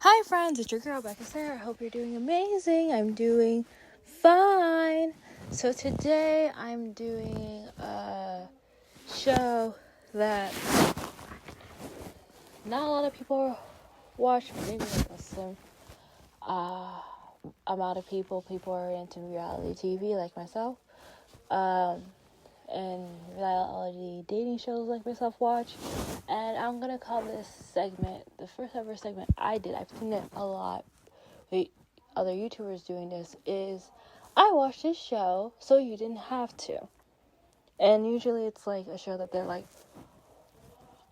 Hi friends, it's your girl Becca Sarah. I hope you're doing amazing. I'm doing fine. So today I'm doing a show that not a lot of people watch, maybe like a slim amount of people. People are into reality TV like myself. And reality dating shows like myself watch. And I'm gonna call this segment, the first ever segment I did, I've seen it a lot with other YouTubers doing this, is I watched this show so you didn't have to. And usually it's like a show that they're like,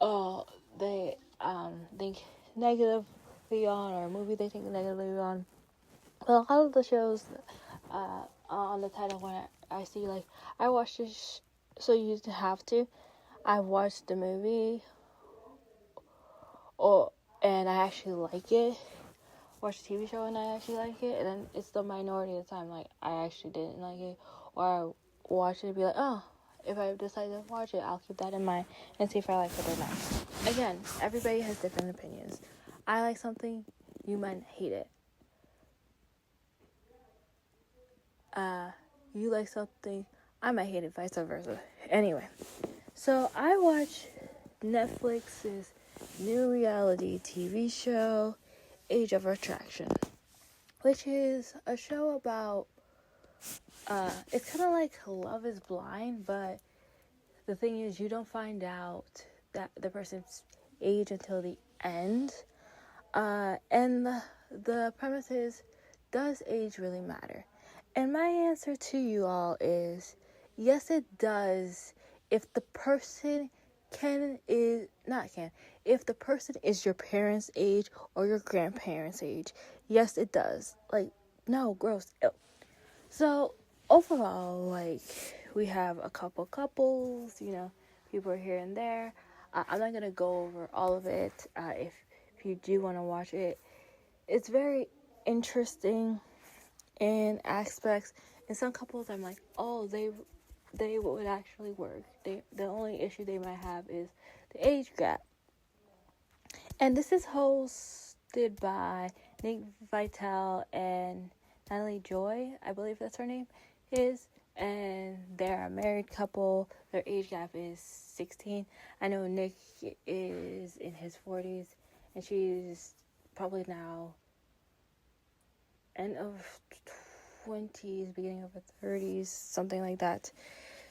oh, they think negatively on, or a movie they think negatively on. But a lot of the shows on the title, when I see like, I watched this so you didn't have to, I've watched the movie and I actually like it. Watch the TV show and I actually like it, and then it's the minority of the time like I actually didn't like it, or I watch it and be like, oh, if I decide to watch it, I'll keep that in mind and see if I like it or not. Again, everybody has different opinions. I like something, you might hate it. You like something, I might hate it, vice versa. Anyway, so I watch Netflix's new reality TV show, Age of Attraction, which is a show about, it's kind of like Love is Blind, but the thing is you don't find out that the person's age until the end. And the premise is, does age really matter? And my answer to you all is, yes, it does. If the person if the person is your parents' age or your grandparents' age, yes, it does. Like, no, gross. Ew. So, overall, like, we have a couple couples, people are here and there. I'm not going to go over all of it. If you do want to watch it, it's very interesting in aspects. In some couples, I'm like, oh, they would actually work. The only issue they might have is the age gap. And this is hosted by Nick Vitale and Natalie Joy, I believe that's her name, and they're a married couple. Their age gap is 16. I know Nick is in his 40s, and she's probably now end of 20s, beginning of her 30s, something like that.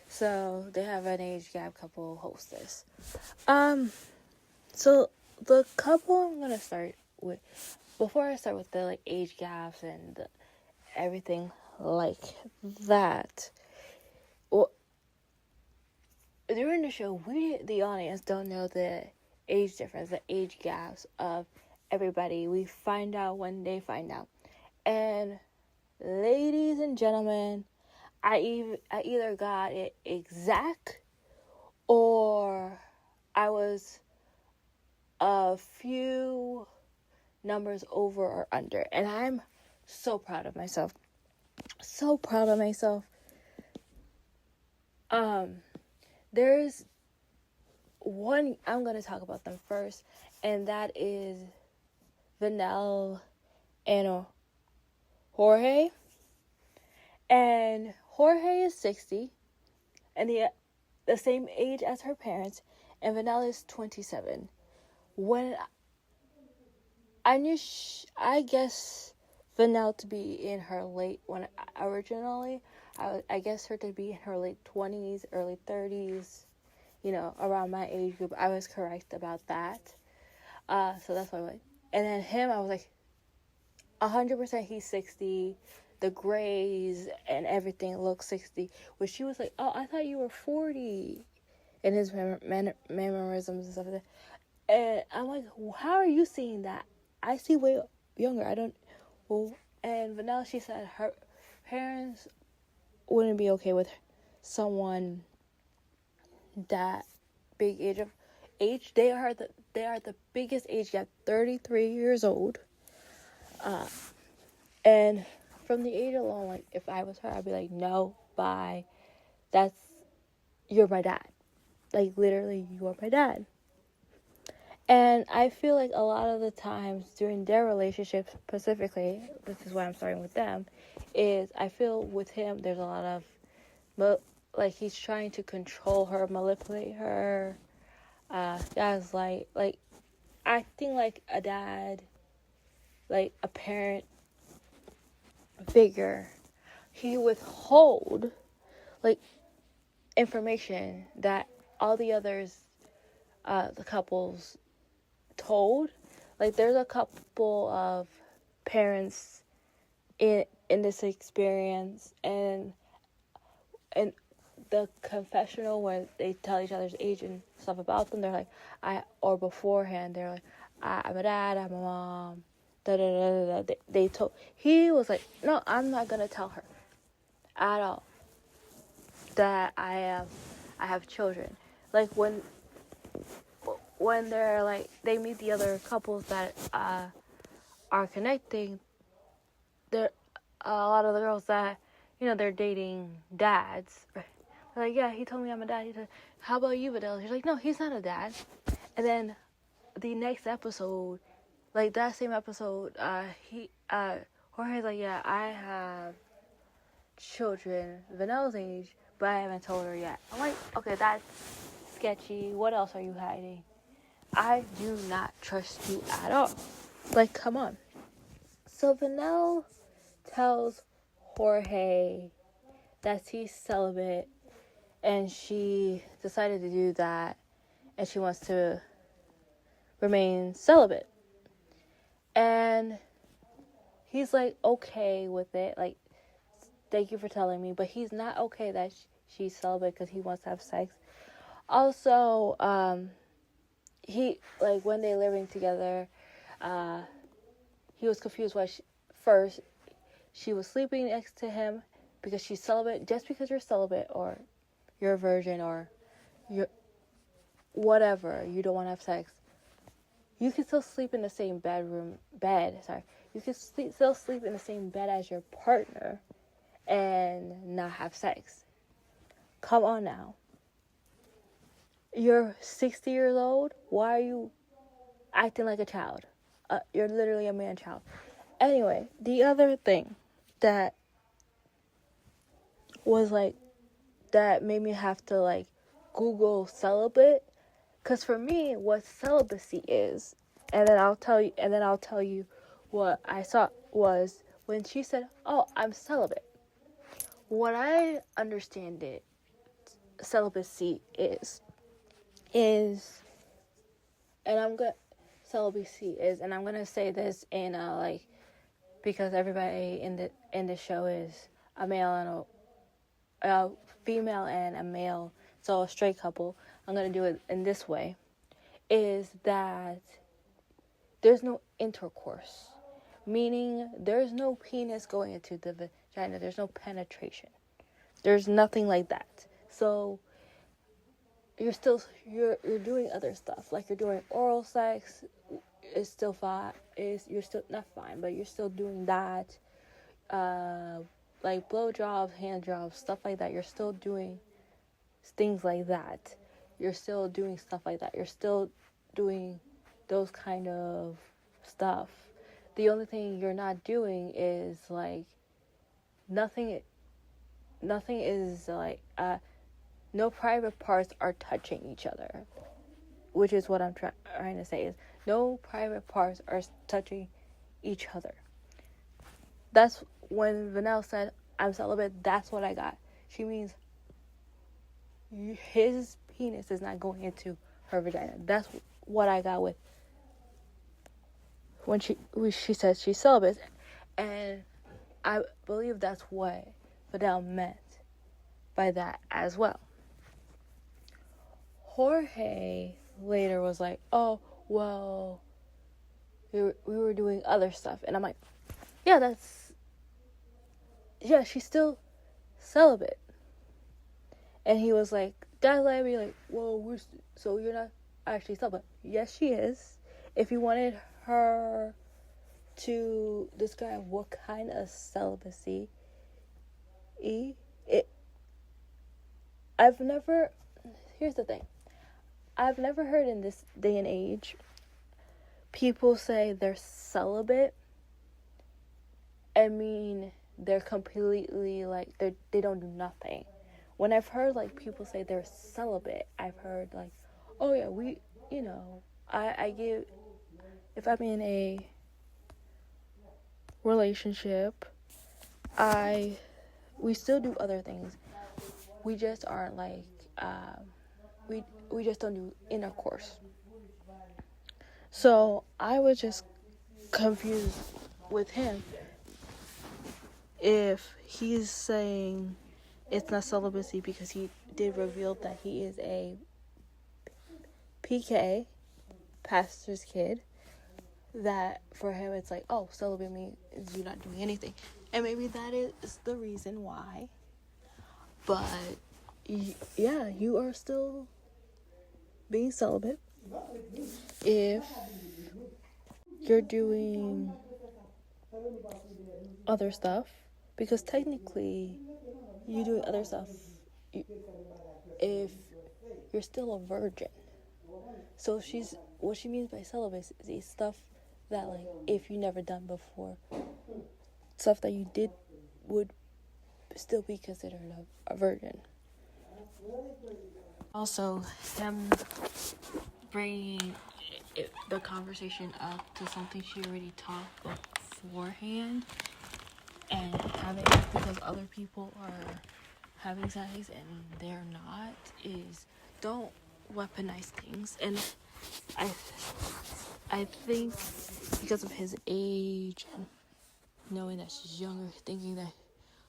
So they have an age gap couple host this. So the couple I'm gonna start with, before I start with the like age gaps and everything like that. Well, during the show, we, the audience, don't know the age difference, the age gaps of everybody. We find out when they find out. And ladies and gentlemen, I either got it exact or I was a few numbers over or under. And I'm so proud of myself. So proud of myself. There's one, I'm going to talk about them first, and that is Vanelle and Jorge. And Jorge is 60, and the same age as her parents, and Vanelle is 27. When I knew, I guess Vanelle to be in her late, when originally, I guess her to be in her late 20s, early 30s, around my age group. I was correct about that. So that's why I went. And then him, I was like, 100% he's 60. The grays and everything looks 60. Where she was like, oh, I thought you were 40. And his mannerisms and stuff like that. And I'm like, how are you seeing that? I see way younger. I don't. Well, and Vanilla, she said her parents wouldn't be okay with someone that big age. They are the biggest age gap, 33 years old. And from the age alone, like, if I was her, I'd be like, no, bye. You're my dad. Like, literally, you are my dad. And I feel like a lot of the times during their relationship specifically, this is why I'm starting with them, is I feel with him there's a lot of, like, he's trying to control her, manipulate her, gaslight, like, acting like a dad, like a parent figure. He withhold, like, information that all the others, the couples told. Like, there's a couple of parents in this experience, and the confessional where they tell each other's age and stuff about them, they're like, or beforehand, they're like, I'm a dad, I'm a mom, da da da da da. They told, he was like, no, I'm not gonna tell her at all that I have children. Like, when they're like, they meet the other couples that are connecting, there a lot of the girls that, they're dating dads, right? They're like, yeah, he told me I'm a dad. He said, how about you, Vanelle? He's like, no, he's not a dad. And then the next episode, like that same episode, Jorge's like, yeah, I have children Vanelle's age, but I haven't told her yet. I'm like, okay, that's sketchy. What else are you hiding? I do not trust you at all. Like, come on. So Vanelle tells Jorge that he's celibate, and she decided to do that, and she wants to remain celibate. And he's like, okay with it, like, thank you for telling me, but he's not okay that she's celibate because he wants to have sex. Also, he, like, when they're living together, he was confused why she was sleeping next to him because she's celibate. Just because you're celibate, or you're a virgin, or you're whatever, you don't want to have sex, you can still sleep in the same you can still sleep in the same bed as your partner and not have sex. Come on now. You're 60 years old. Why are you acting like a child? You're literally a man-child. Anyway, the other thing that was like, that made me have to, like, Google celibate, because for me, what celibacy is, and then I'll tell you what I saw was when she said, oh, I'm celibate. What I understand celibacy is, and I'm gonna say this in like, because everybody in the show is a male and a female and a male, so a straight couple. I'm gonna do it in this way: is that there's no intercourse, meaning there's no penis going into the vagina. There's no penetration. There's nothing like that. So you're doing other stuff, like you're doing oral sex. Is still fine. You're still not fine, but you're still doing that. Like blowjobs, hand jobs, stuff like that. You're still doing things like that. You're still doing stuff like that. You're still doing those kind of stuff. The only thing you're not doing is, like, nothing is like, no private parts are touching each other, which is what I'm trying to say, is no private parts are touching each other. That's when Vanelle said, I'm celibate, that's what I got. She means his penis is not going into her vagina. That's what I got with when she says she's celibate. And I believe that's what Vanelle meant by that as well. Jorge later was like, oh, well, we were doing other stuff. And I'm like, yeah, she's still celibate. And he was like, gaslight me, like, well, so you're not actually celibate. Yes, she is. If you wanted her to describe what kind of celibacy, here's the thing. I've never heard in this day and age people say they're celibate, I mean they're completely like they don't do nothing. When I've heard like people say they're celibate, I've heard like, oh yeah, we, you know, I give, if I'm in a relationship, we still do other things. We just aren't like we just don't do intercourse. So I was just confused with him if he's saying it's not celibacy because he did reveal that he is a PK, pastor's kid, that for him it's like, oh, celibate means you're not doing anything. And maybe that is the reason why. But yeah, you are still being celibate if you're doing other stuff, because technically you doing other stuff if you're still a virgin. So what she means by celibacy is stuff that like if you never done before, stuff that you did would still be considered a virgin. Also, him bringing the conversation up to something she already talked beforehand, and having because other people are having sex and they're not, is don't weaponize things. And I think because of his age and knowing that she's younger, thinking that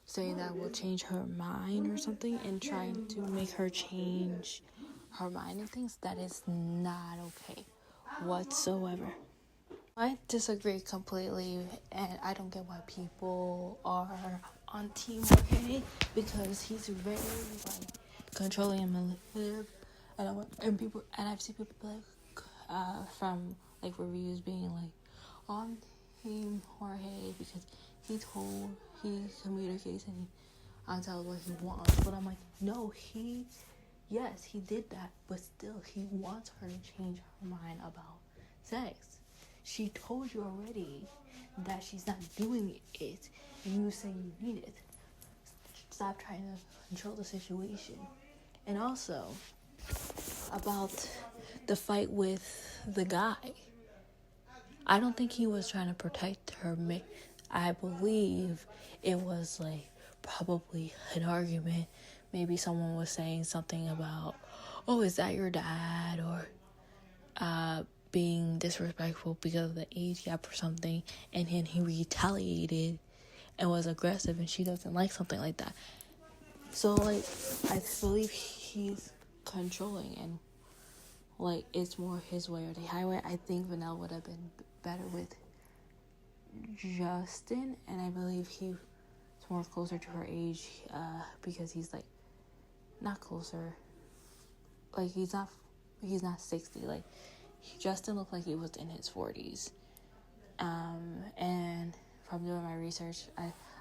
saying that will change her mind or something, and trying to make her change her mind and things, that is not okay whatsoever. I disagree completely, and I don't get why people are on Team Jorge, because he's very like controlling and manipulative, and I've seen people like from like reviews being like on Team Jorge because he communicates and he tells what he wants. But I'm like, no, yes, he did that, but still he wants her to change her mind about sex. She told you already that she's not doing it, and you say you need it. Stop trying to control the situation. And also, about the fight with the guy, I don't think he was trying to protect her. I believe it was like probably an argument. Maybe someone was saying something about, oh, is that your dad? Or being disrespectful because of the age gap or something, and then he retaliated and was aggressive, and she doesn't like something like that. So like I believe he's controlling, and like it's more his way or the highway. I think Vanelle would have been better with Justin, and I believe he's more closer to her age, because he's like not closer, like he's not 60. Like Justin looked like he was in his 40s. And from doing my research,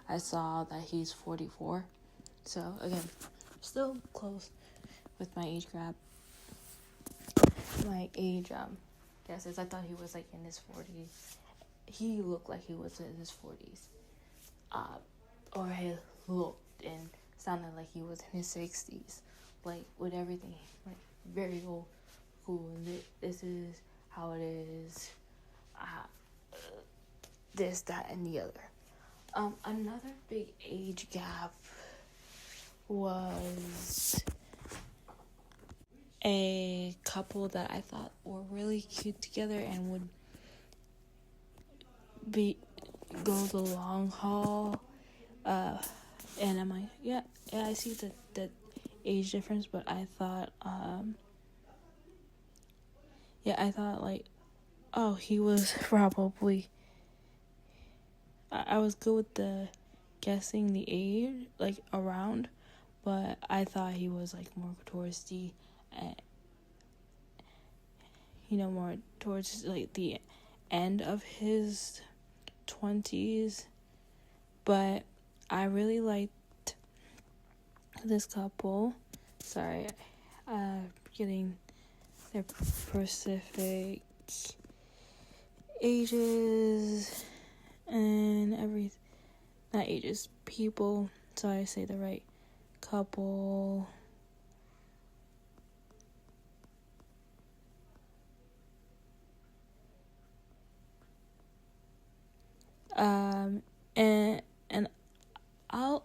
I saw that he's 44. So again, still close with my age gap. My age guesses. I thought he was like in his 40s. He looked like he was in his 40s. Or he looked and sounded like he was in his 60s. Like with everything, like very old. Cool, and this is how it is, this, that, and the other. Another big age gap was a couple that I thought were really cute together and would go the long haul, and I'm like, yeah, I see the age difference, but I thought, I thought like, oh, he was probably, I was good with the guessing the age, like around, but I thought he was like more towards the, more towards like the end of his 20s, but I really liked this couple. Sorry, getting their specific ages and everything. Not ages, people. So I say the right couple. And I'll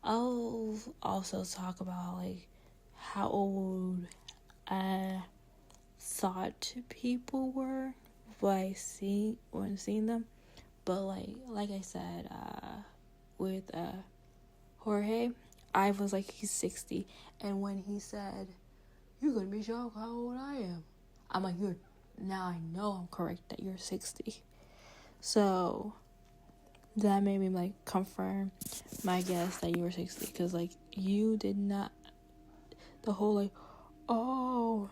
also talk about like how old I thought people were when seeing them, but like I said, with Jorge, I was like, he's 60, and when he said, "You're gonna be shocked how old I am," I'm like, now I know I'm correct that you're 60. So that made me like confirm my guess that you were 60, because like you did not, the whole like, oh,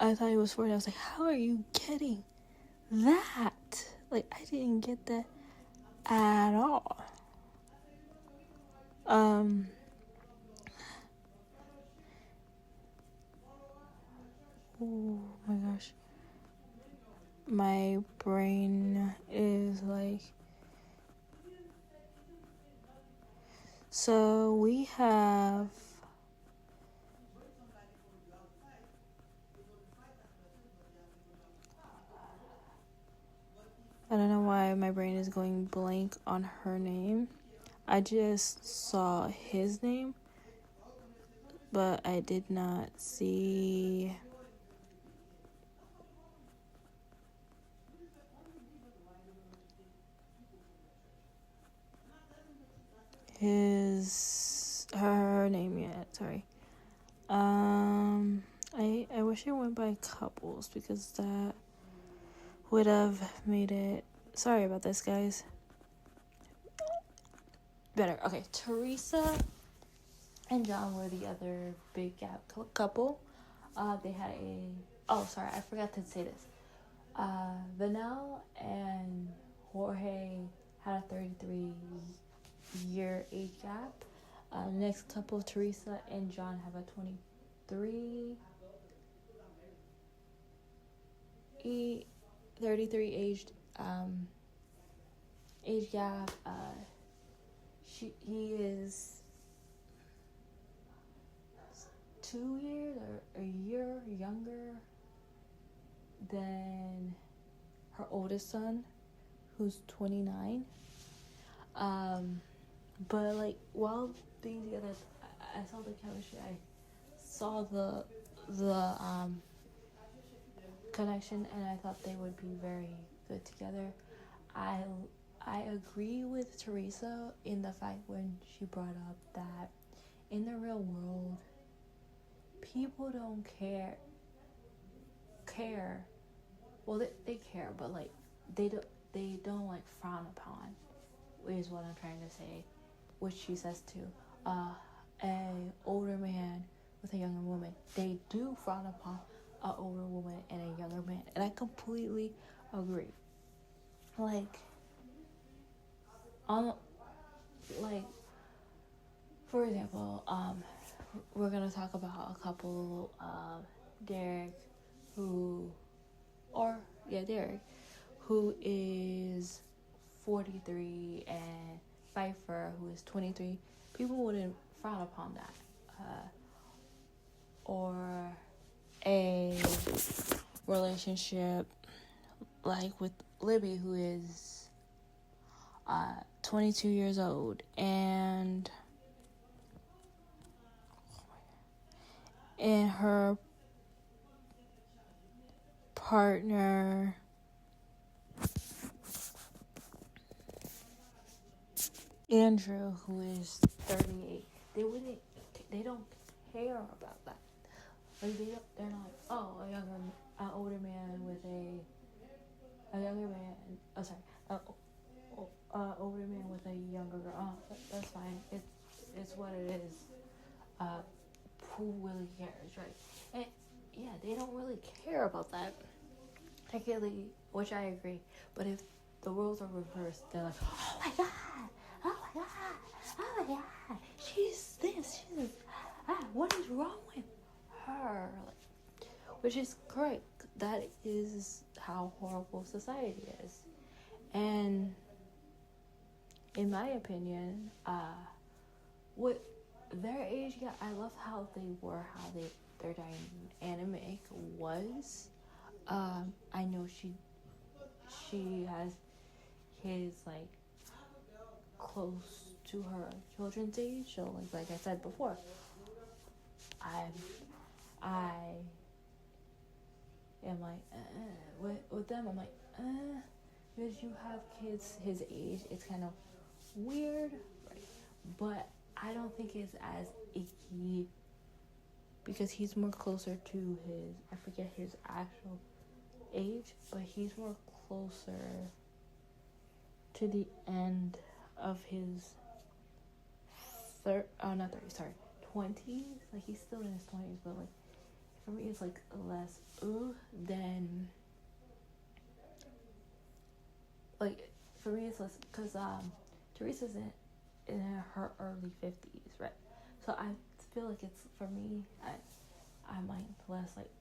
I thought it was 40. I was like, how are you getting that? Like, I didn't get that at all. Oh my gosh. My brain is like, so we have, I don't know why my brain is going blank on her name. I just saw his name, but I did not see her name yet. Sorry. I wish it went by couples, because that would have made it, sorry about this, guys, better. Okay, Teresa and John were the other big gap couple. They had I forgot to say this. Vanelle and Jorge had a 33-year age gap. Next couple, Teresa and John, have a 33 aged age gap. He is 2 years or a year younger than her oldest son, who's 29. But like, while being together, I saw the chemistry. I saw the connection, and I thought they would be very good together. I agree with Teresa in the fact when she brought up that in the real world, people don't care. Well, they care, but like they don't like frown upon, is what I'm trying to say, which she says too. A older man with a younger woman, they do frown upon an older woman and a younger man, and I completely agree. Like, for example, we're gonna talk about a couple, Derek, Derek, who is 43, and Pfeiffer, who is 23. People wouldn't frown upon that. Or a relationship like with Libby, who is 22 years old, and her partner Andrew, who is 38. They don't care about that. Like, they're not like, oh, an older man with a younger man. Oh, sorry, older man with a younger girl. Oh, that's fine. It's what it is. Who really cares, right? And yeah, they don't really care about that. Technically, which I agree. But if the roles are reversed, they're like, oh my god, oh my god, oh my god, she's this, she's this. What is wrong with her? Like, which is correct. That is how horrible society is. And in my opinion, with their age, yeah, I love how they were, their dynamic was. I know she has kids like close to her children's age, so like I said before, I am like with them. I'm like because you have kids his age, it's kind of weird, right? But I don't think it's as icky because he's more closer to his, I forget his actual age, but he's more closer to the end of his 20s. Like he's still in his 20s, but like for me it's like less than like for me it's less because Teresa's in her early 50s, right? So I feel like it's, for me, I'm like less like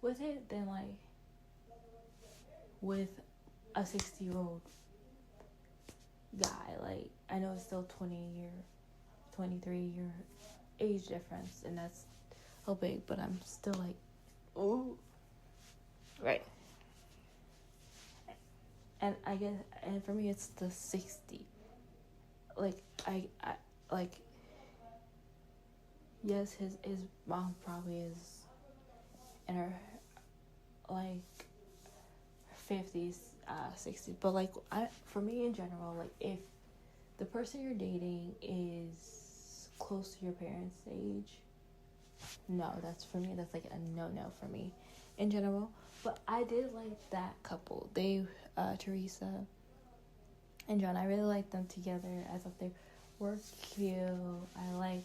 with it than like with a 60-year-old guy. Like I know it's still 23-year age difference, and that's so big, but I'm still like right. And I guess, and for me it's the 60. Like I like, yes, his mom probably is in her like 50s, 60s, but like for me in general, like if the person you're dating is close to your parents' age, no, that's like a no for me in general. But I did like that couple. They Teresa and John, I really like them together. I thought they were cute. I like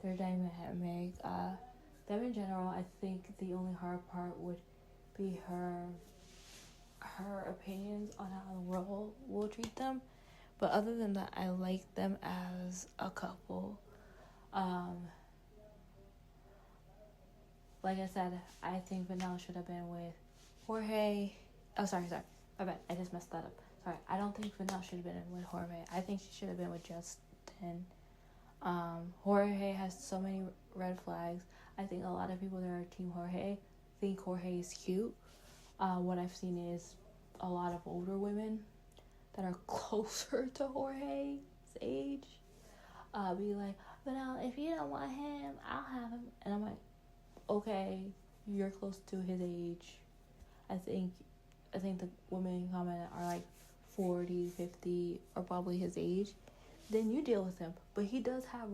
their dynamic. Them in general, I think the only hard part would be her opinions on how the world will treat them. But other than that, I like them as a couple. Like I said, I think Vanelle should have been with Jorge. Oh, sorry. My bad. I just messed that up. Sorry. I don't think Vanelle should have been with Jorge. I think she should have been with Justin. Jorge has so many red flags. I think a lot of people that are Team Jorge think Jorge is cute. What I've seen is a lot of older women that are closer to Jorge's age be like, Vanelle, if you don't want him, I'll have him. And I'm like, okay, you're close to his age. I think the women comment are like 40, 50, or probably his age. Then you deal with him. But he does have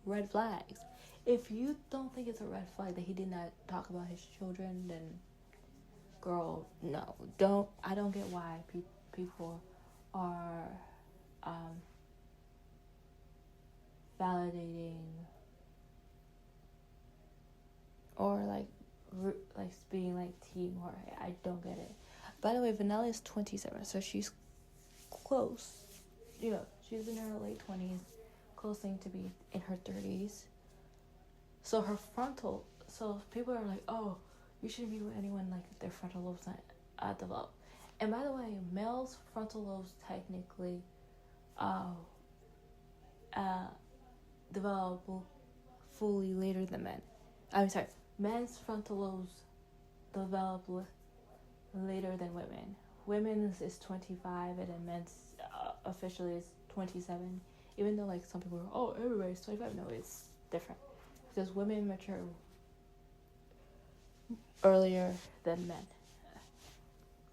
red flags. If you don't think it's a red flag that he did not talk about his children, then girl, no. I don't get why people are validating or like being like Team Jorge. I don't get it. By the way, Vanelle is 27, so she's close. You know, she's in her late 20s, close thing to be in her 30s. So her frontal, so people are like, oh, you shouldn't be with anyone like their frontal lobes not developed. And by the way, males' frontal lobes technically develop fully later than men. I'm sorry, men's frontal lobes develop later than women. Women's is 25 and then men's officially is 27. Even though like some people are, oh, everybody's 25. No, it's different because women mature earlier than men,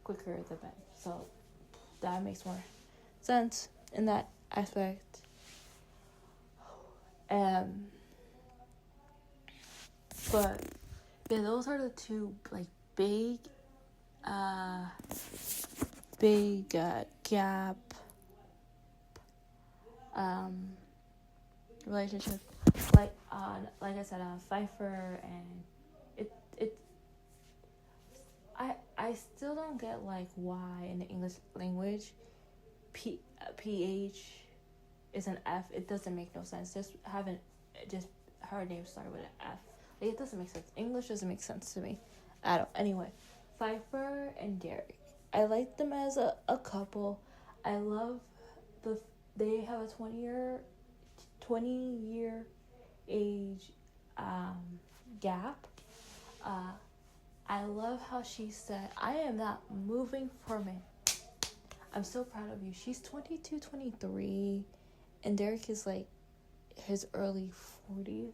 quicker than men. So that makes more sense in that aspect. But yeah, those are the two like big gap relationship. Like I said, Pfeiffer and it. I still don't get like why in the English language, PH is an F. It doesn't make no sense. Just her name started with an F. Like, it doesn't make sense. English doesn't make sense to me at all. Anyway, Pfeiffer and Derek. I like them as a couple. I love they have a 20-year age gap. I love how she said, I am not moving from it. I'm so proud of you. She's 22, 23, and Derek is like his early 40s.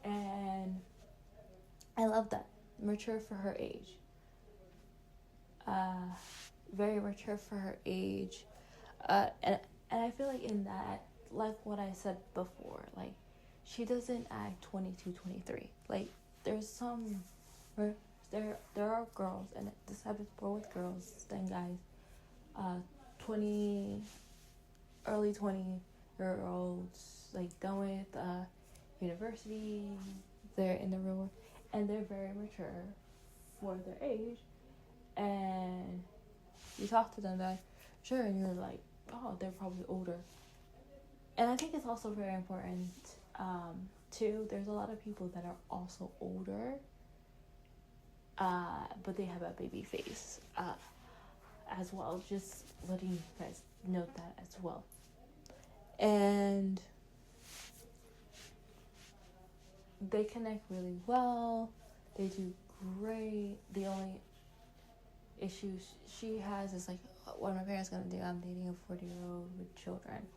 And I love that. Mature for her age. Very mature for her age. And I feel like in that, like what I said before, like, she doesn't act 22, 23. Like, there's some, there are girls, and this happens more with girls than guys, early 20-year-olds, like, done with university, they're in the real world, and they're very mature for their age, and you talk to them, that sure, and you're like, oh, they're probably older. And I think it's also very important, too, there's a lot of people that are also older, but they have a baby face, as well. Just letting you guys note that as well. And they connect really well. They do great. The only issue she has is like, what are my parents gonna do? I'm dating a 40-year-old with children,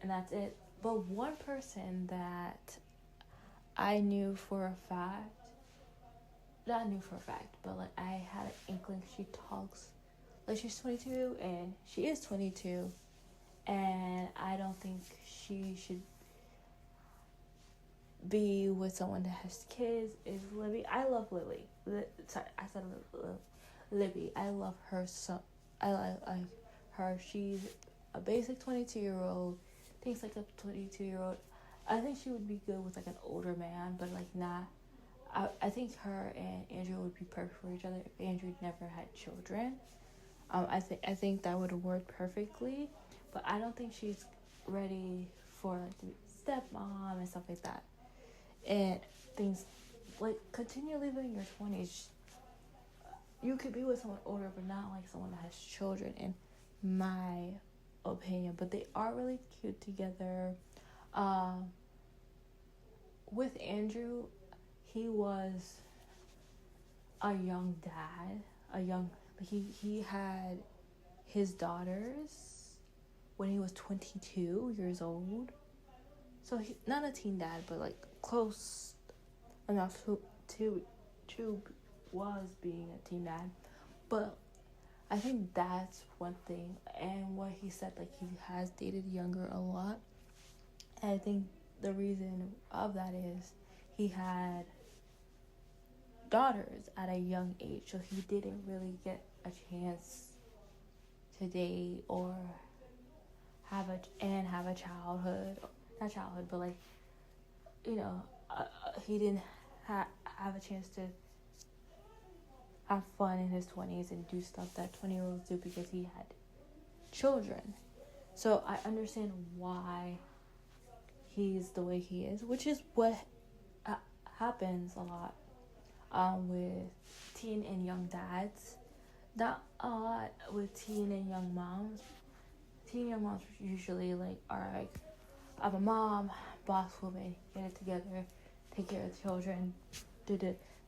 and that's it. But one person that I knew for a fact, not knew for a fact, but like I had an inkling, she talks like she's 22, and she is 22, and I don't think she should be with someone that has kids, is Libby. I love Lily. Sorry, I said Libby. I love her so. I like her. She's a basic 22-year-old. Thinks like a 22-year-old. I think she would be good with like an older man, but like not. I think her and Andrew would be perfect for each other if Andrew never had children. I think that would have worked perfectly, but I don't think she's ready for like to be stepmom and stuff like that. And things like, continue living in your 20s. You could be with someone older, but not like someone that has children, in my opinion. But they are really cute together. With Andrew, he was a young dad. He had his daughters when he was 22 years old. So he, not a teen dad, but like close enough to was being a teen dad. But I think that's one thing. And what he said, like, he has dated younger a lot. And I think the reason of that is he had daughters at a young age, so he didn't really get a chance to date or have a childhood, not childhood, but like, you know, he didn't have a chance to have fun in his 20s and do stuff that 20-year-olds do because he had children. So I understand why he's the way he is, which is what happens a lot with teen and young dads. Not a lot with teen and young moms. Teen and young moms usually like are like, I'm a mom, boss woman, get it together, take care of the children,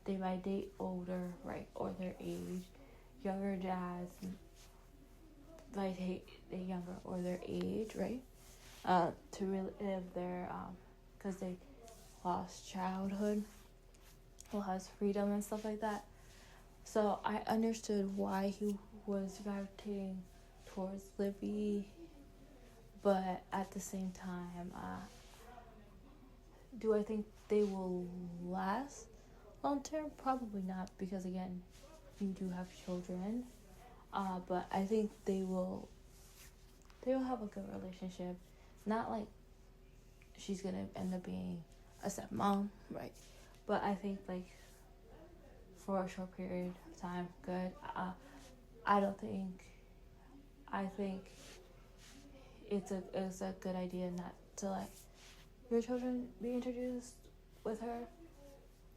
they might date older, right, or their age. Younger dads might date younger or their age, right, to relive their, because they lost childhood, lost freedom and stuff like that. So I understood why he was gravitating towards Libby, but at the same time, do I think they will last long term? Probably not, because again, you do have children. But I think they will have a good relationship. Not like she's gonna end up being a stepmom, right? But I think like for a short period of time, good. I think it's a good idea not to let your children be introduced with her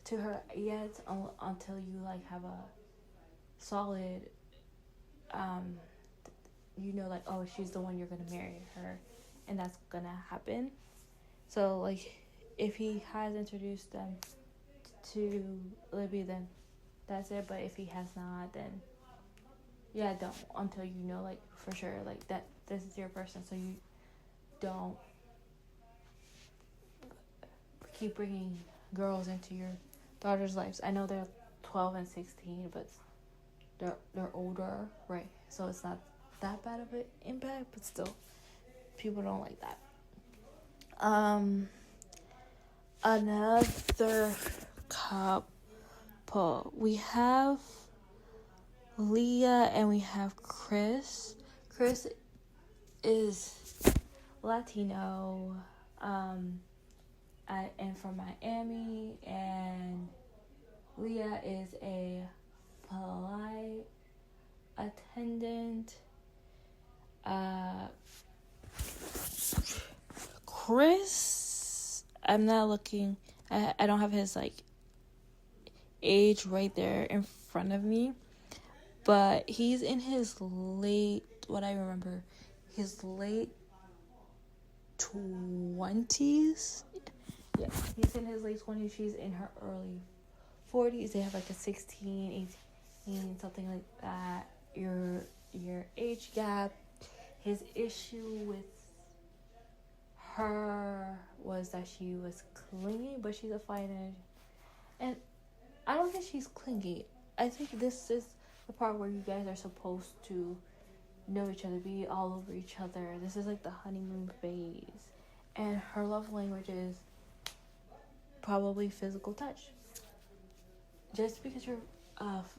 to her yet until you like have a solid you know, like, oh, she's the one, you're gonna marry her, and that's gonna happen. So like if he has introduced them to Libby, then that's it. But if he has not, then yeah, don't, until you know, like, for sure, like, that this is your person, so you don't keep bringing girls into your daughter's lives. I know they're 12 and 16, but they're older, right? So it's not that bad of an impact, but still, people don't like that. Another couple, we have Leah and we have Chris. Chris is Latino, and from Miami, and Leah is a flight attendant. Chris, I'm not looking, I don't have his like age right there in front of me, but he's in his late, what I remember, his late 20s. Yeah, he's in his late 20s. She's in her early 40s. They have like a 16, 18, something like that. Your age gap. His issue with her was that she was clingy, but she's a fighter. And I don't think she's clingy. I think this is the part where you guys are supposed to know each other, be all over each other. This is like the honeymoon phase. And her love language is probably physical touch. Just because your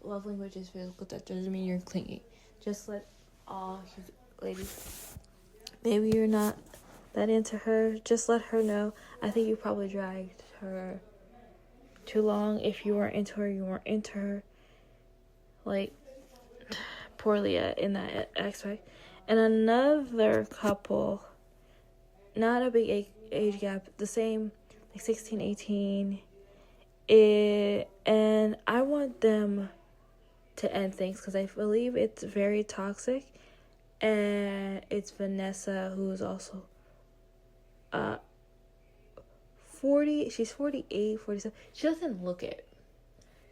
love language is physical touch doesn't mean you're clingy. Just let all ladies, maybe you're not that into her, just let her know. I think you probably dragged her too long. If you weren't into her, you weren't into her. Like, poor Leah in that aspect. And another couple, not a big age gap, the same, like 16, 18. And I want them to end things because I believe it's very toxic. And it's Vanessa, who's also 40. She's 48, 47. She doesn't look it.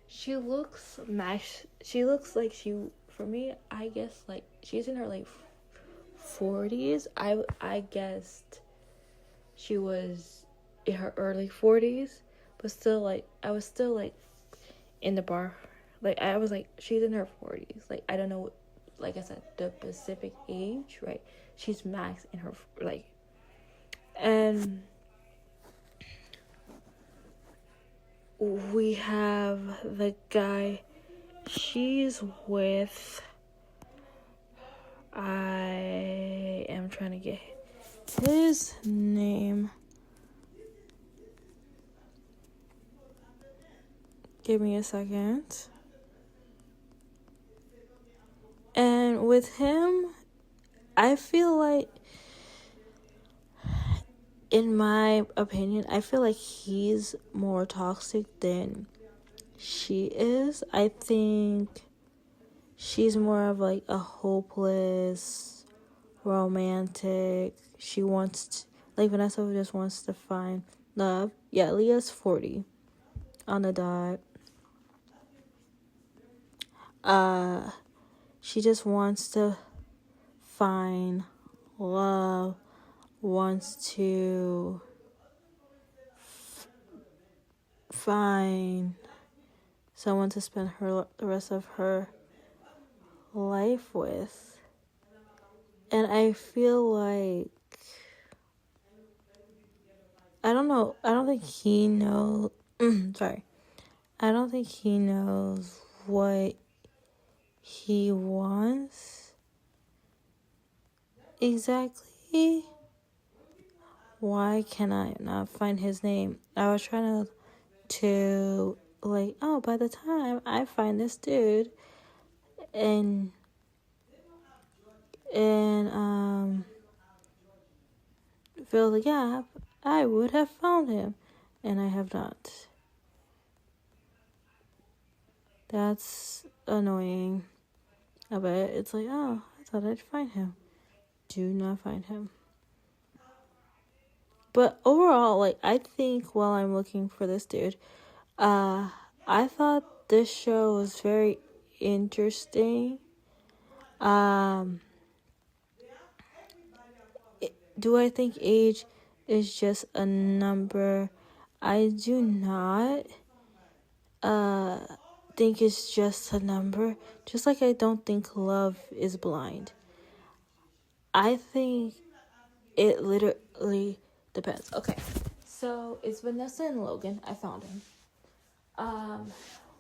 She looks mashed. She looks like for me, I guess, like, she's in her like 40s. I guessed she was in her early 40s, but still, like, I was still like in the bar. Like, I was like, she's in her 40s. Like, I don't know, like I said, the specific age, right? She's max in her, like, and we have the guy she's with. I am trying to get his name. Give me a second. And with him, I feel like, in my opinion, I feel like he's more toxic than she is. I think she's more of like a hopeless, romantic. She wants like Vanessa just wants to find love. Yeah, Leah's 40 on the dot. She just wants to find love, wants to find someone to spend the rest of her life with. And I feel like, I don't know, I don't think he knows, I don't think he knows what he wants exactly. Why can I not find his name? I was trying to like, oh, by the time I find this dude, and fill the gap, I would have found him. and I have not. That's annoying. I bet it's like, oh, I thought I'd find him. Do not find him. But overall, like, I think while I'm looking for this dude, I thought this show was very interesting. Do I think age is just a number? I do not think it's just a number. Just like I don't think love is blind. I think it literally depends. Okay, so it's Vanessa and Logan. I found him.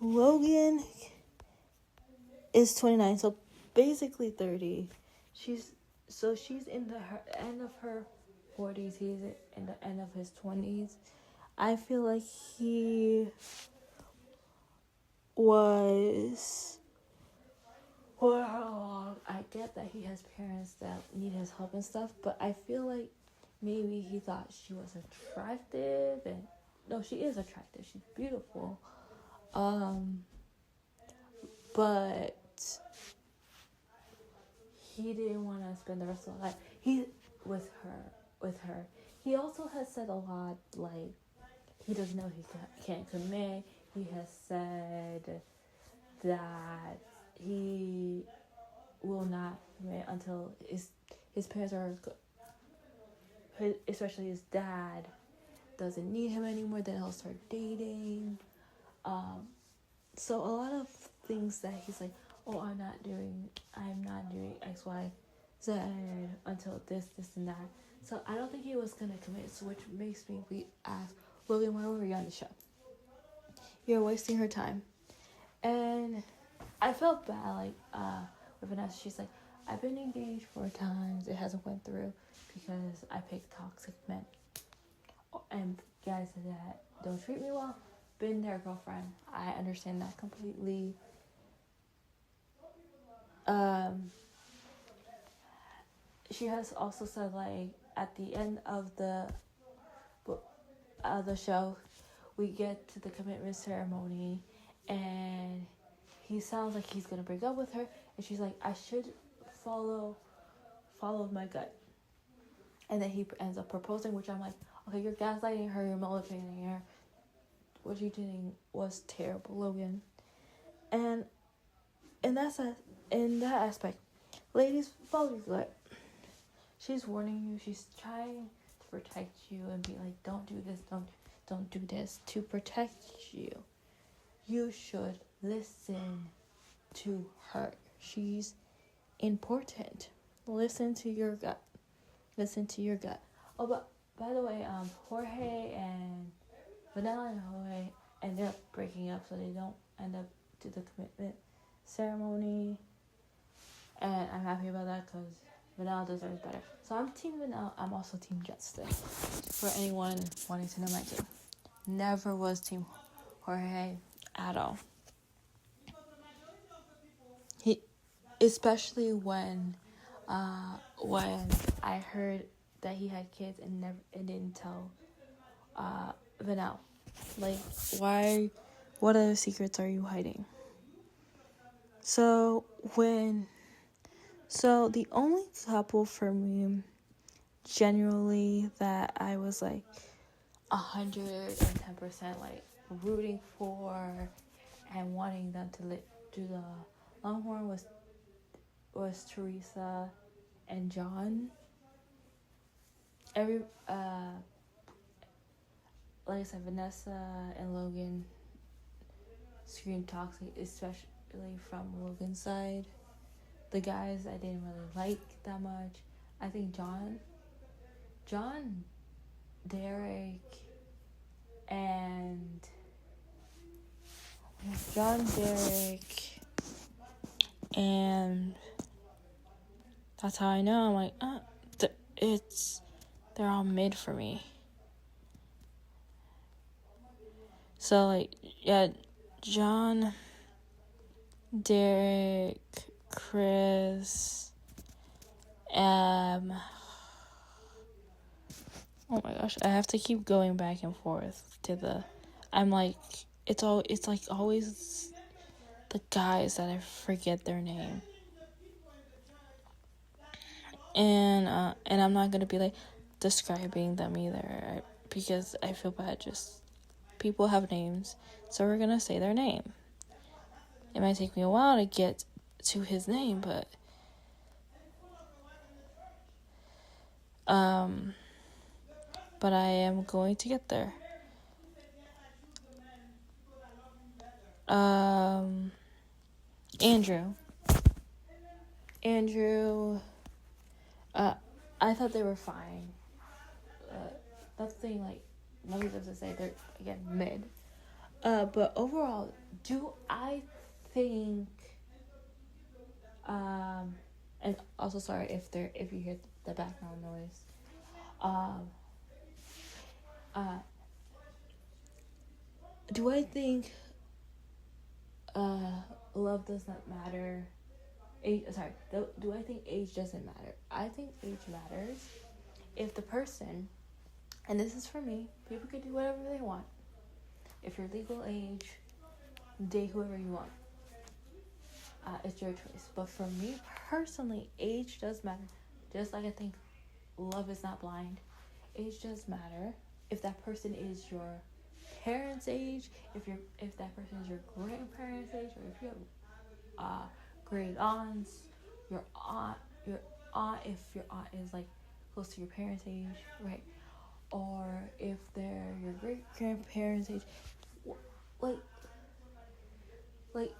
Logan is 29, so basically 30. She's in the end of her 40s. He's in the end of his 20s. I feel like he was for how long. I get that he has parents that need his help and stuff, but I feel like maybe he thought she was attractive, and no, she is attractive. She's beautiful. But he didn't want to spend the rest of his life with her. He also has said a lot, like, he doesn't know he can't commit. He has said that he will not commit until his parents are, especially his dad, doesn't need him anymore. Then he'll start dating. So a lot of things that he's like, oh, I'm not doing X, Y, Z until this, and that. So I don't think he was gonna commit. So which makes me ask, Logan, why were you on the show? You're wasting her time. And I felt bad, like, with Vanessa. She's like, I've been engaged 4 times. It hasn't went through because I picked toxic men. And guys that don't treat me well, been their girlfriend. I understand that completely. She has also said, like, at the end of the show, we get to the commitment ceremony, and he sounds like he's gonna break up with her, and she's like, I should follow my gut. And then he ends up proposing, which I'm like, okay, you're gaslighting her, you're manipulating her. What you doing was terrible, Logan. And in that aspect, ladies, follow your gut. She's warning you. She's trying to protect you and be like, don't do this, don't do this. To protect you, you should listen to her. She's important. Listen to your gut. Oh, but by the way, Jorge and Vanelle and Jorge ended up breaking up, so they don't end up to the commitment ceremony. And I'm happy about that because Vanelle deserves better. So I'm Team Vanelle. I'm also Team Justin. For anyone wanting to know my team. Never was Team Jorge at all. He, especially when I heard that he had kids and didn't tell Vanelle. Like, why? What other secrets are you hiding? So the only couple for me, generally, that I was like 110% like rooting for and wanting them to do the Longhorn was Teresa and John. Like I said, Vanessa and Logan scream toxic, especially from Logan's side. The guys I didn't really like that much. I think John, Derek, and that's how I know. I'm like, they're all mid for me. So, like, yeah, John, Derek, Chris, Oh my gosh, I have to keep going back and forth to the. I'm like, it's like always the guys that I forget their name. And I'm not gonna be like describing them either, because I feel bad. Just people have names, so we're gonna say their name. It might take me a while to get to his name, but I am going to get there. Andrew. I thought they were fine. That's the thing, like, nobody does to say they're, again, mid. But overall, do I think, and also sorry if you hear the background noise. Do I think, love does not matter? Do I think age doesn't matter? I think age matters if the person, and this is for me, people can do whatever they want. If you're legal age, date whoever you want. It's your choice. But for me personally, age does matter. Just like I think love is not blind. Age does matter. If that person is your parents' age, if that person is your grandparents' age, or if you have great aunts, your aunt, if your aunt is like close to your parents' age, right? Or if they're your great grandparents' age, like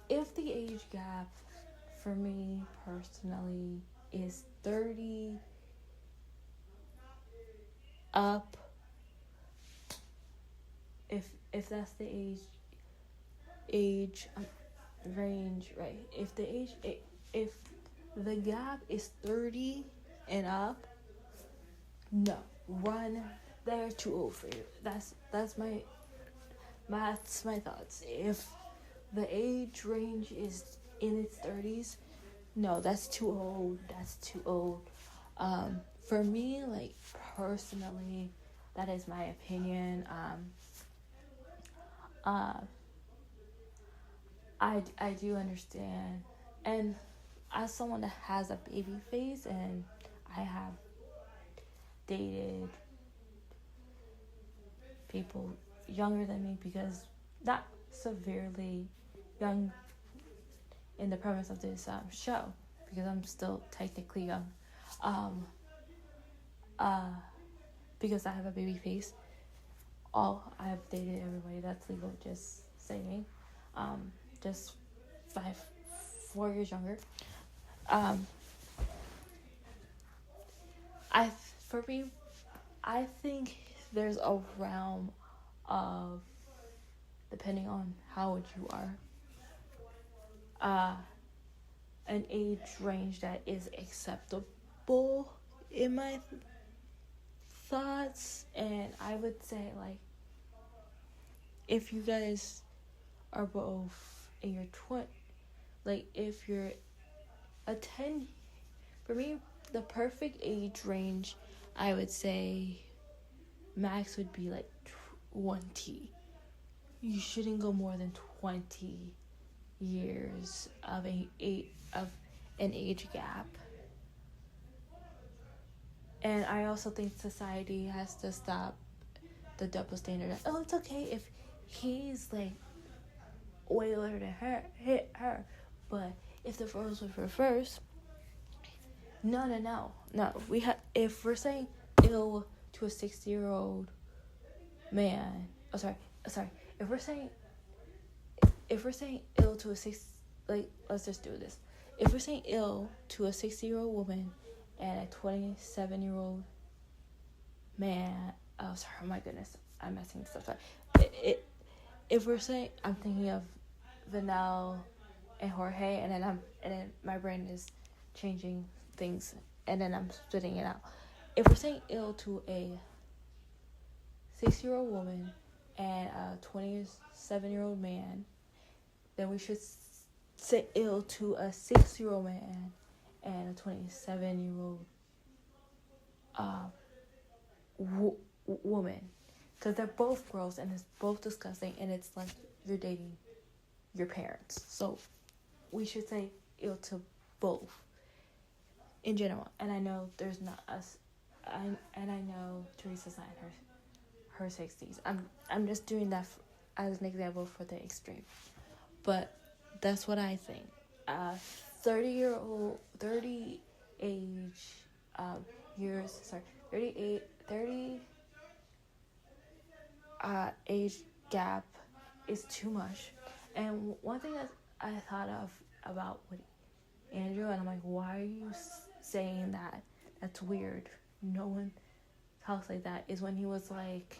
if the age gap for me personally is 30 up, if that's the age range, right? If the gap is 30 and up, no, run. They're too old for you. That's my thoughts. If the age range is in its 30s, no, that's too old. For me, like, personally, that is my opinion. I do understand, and as someone that has a baby face, and I have dated people younger than me, because not severely young in the premise of this show, because I'm still technically young, because I have a baby face. I have dated everybody that's legal, just saying, just 4 years younger. I think there's a realm of, depending on how old you are, an age range that is acceptable in my thoughts. And I would say, like, if you guys are both in your 20s, like, if you're a 10, for me, the perfect age range, I would say max would be like 20. You shouldn't go more than 20 years of an age gap. And I also think society has to stop the double standard. Oh, it's okay if he's like way older than her, but if the roles were reversed, no. If we're saying ill to a 60-year-old man, if we're saying ill to a let's just do this. If we're saying ill to a 60-year-old woman and a 27-year-old man, oh sorry, oh my goodness, I'm messing stuff up. If we're saying, I'm thinking of Vanelle and Jorge, and then my brain is changing things, and then I'm spitting it out. If we're saying ill to a 6-year-old woman and a 27-year-old man, then we should say ill to a 6-year-old man and a 27-year-old woman, because they're both gross and it's both disgusting, and it's like you're dating your parents. So we should say ew to both in general. And I know there's not us, and I know Teresa's not in her 60s. I'm just doing that as an example for the extreme, but that's what I think. 30 age years, sorry, 30 age gap is too much. And one thing that I thought of about with Andrew, and I'm like, why are you saying that? That's weird. No one talks like that. Is when he was like,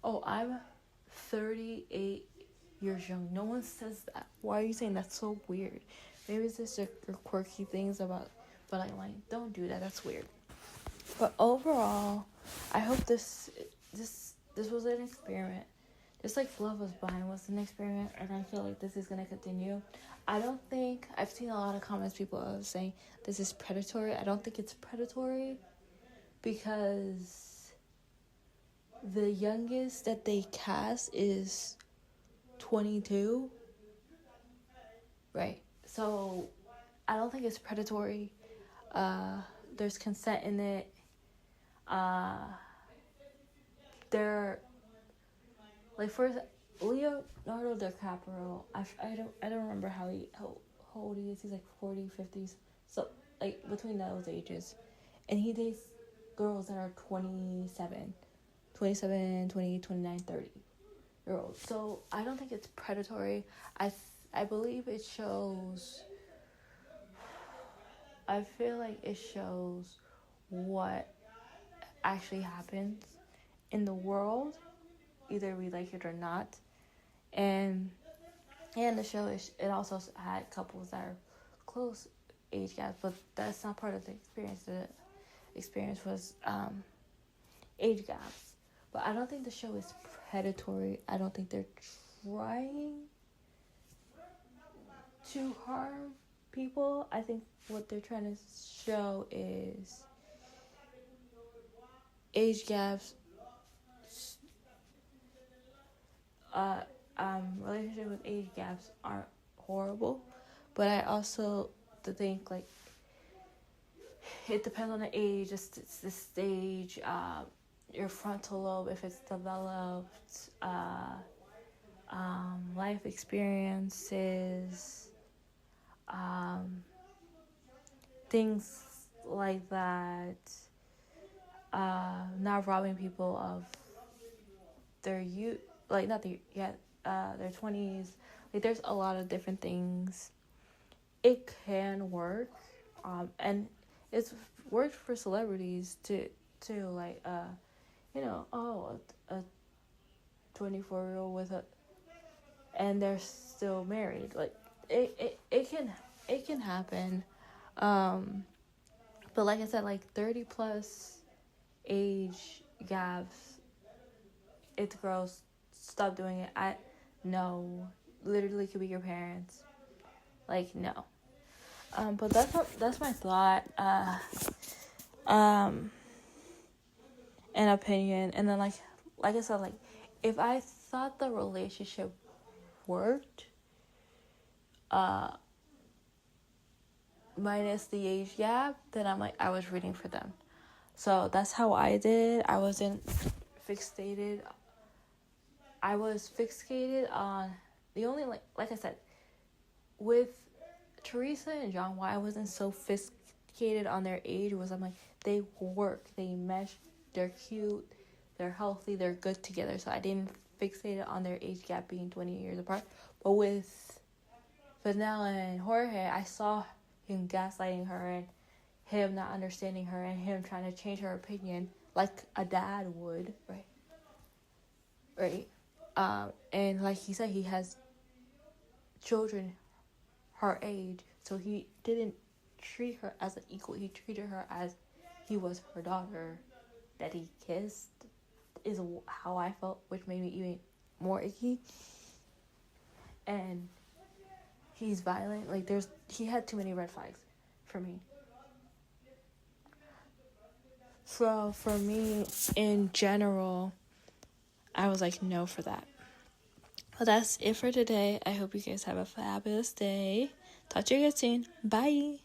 oh, I'm 38 years young. No one says that. Why are you saying that's so weird? Maybe it's just your quirky things about, but I'm like, don't do that. That's weird. But overall, I hope this was an experiment. Just like Love Was Blind was an experiment, and I feel like this is going to continue. I don't think, I've seen a lot of comments, people are saying this is predatory. I don't think it's predatory, because the youngest that they cast is 22, right? So I don't think it's predatory. There's consent in it. They're like, first, Leonardo DiCaprio, I don't remember how old he is. He's like 40, 50s. So like between those ages, and he dates girls that are 27, 20, 29, 30 year olds. So I don't think it's predatory. I believe it shows. I feel like it shows what actually happens in the world, either we like it or not. And the show, it also had couples that are close age gaps, but that's not part of the experience. The experience was age gaps. But I don't think the show is predatory. I don't think they're trying to harm people. I think what they're trying to show is age gaps, relationship with age gaps aren't horrible, but I also think like it depends on the age, it's the stage, your frontal lobe, if it's developed, life experiences, things like that, not robbing people of their youth, like not their their 20s. Like there's a lot of different things. It can work, and it's worked for celebrities too. Like a 24-year-old with and they're still married. Like it can happen. But like I said, like 30 plus age gaps, it's gross. Stop doing it. No, literally could be your parents. Like, no. But that's my thought. An opinion. And then like I said, like if I thought the relationship worked, minus the age gap, then I'm like, I was rooting for them. So that's how I did. I wasn't fixated. I was fixated on the only, like I said, with Teresa and John, why I wasn't so fixated on their age was I'm like, they work, they mesh, they're cute, they're healthy, they're good together. So I didn't fixate on their age gap being 20 years apart. But with Vanelle and Jorge, I saw him gaslighting her and him not understanding her and him trying to change her opinion like a dad would, right? And like he said, he has children her age, so he didn't treat her as an equal. He treated her as he was her daughter that he kissed, is how I felt, which made me even more icky. And he's violent. Like he had too many red flags for me. So for me, in general, I was like, no for that. Well, that's it for today. I hope you guys have a fabulous day. Talk to you guys soon. Bye.